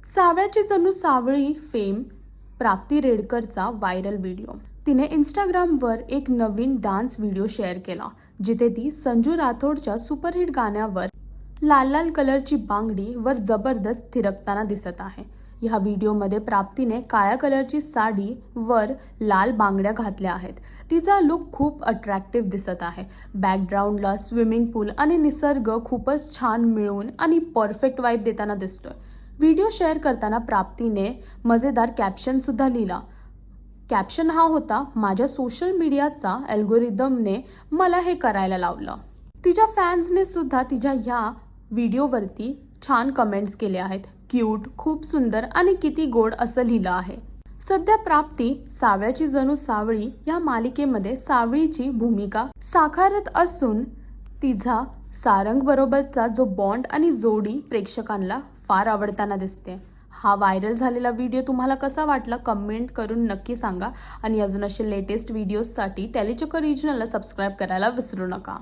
साव्याची जणू सावळी फेम प्राप्ती रेडकरचा viral video. तिने इंस्टाग्रामवर एक नवीन डान्स व्हिडिओ शेअर केला जिथे ती संजू राठोडच्या सुपरहिट गाण्यावर लाल लाल कलरची बांगडी वर जबरदस्त थिरकताना दिसत आहे। या व्हिडिओमध्ये प्राप्तीने काळ्या कलरची साडी वर लाल बांगड्या घातल्या आहेत। तिचा लुक खूप अट्रॅक्टिव्ह दिसत आहे। बॅकग्राऊंडला स्विमिंग पूल आणि निसर्ग खूपच छान मिळून आणि परफेक्ट वाइब देताना दिसतोय। व्हिडिओ शेअर करताना प्राप्तीने मजेदार कॅप्शन सुद्धा लिहिला। कॅप्शन हा होता, माझ्या सोशल मीडियाचा अल्गोरिदमने मला हे करायला लावलं। तिच्या फॅन्सने सुद्धा तिच्या ह्या व्हिडिओवरती छान कमेंट्स केले आहेत। क्यूट, खूप सुंदर आणि किती गोड असं लिहिलं आहे। सध्या प्राप्ती साव्याची जणू सावळी या मालिकेमध्ये सावळीची भूमिका साकारत असून तिचा सारंग बरोबरचा जो बॉन्ड आणि जोडी प्रेक्षकांना फार आवडताना दिसते। हा व्हायरल झालेला व्हिडिओ तुम्हाला कसा वाटला कमेंट करून नक्की सांगा आणि अजून असे लेटेस्ट व्हिडिओजसाठी टेलीचक्कर रिजनलला सबस्क्राइब करायला विसरू नका।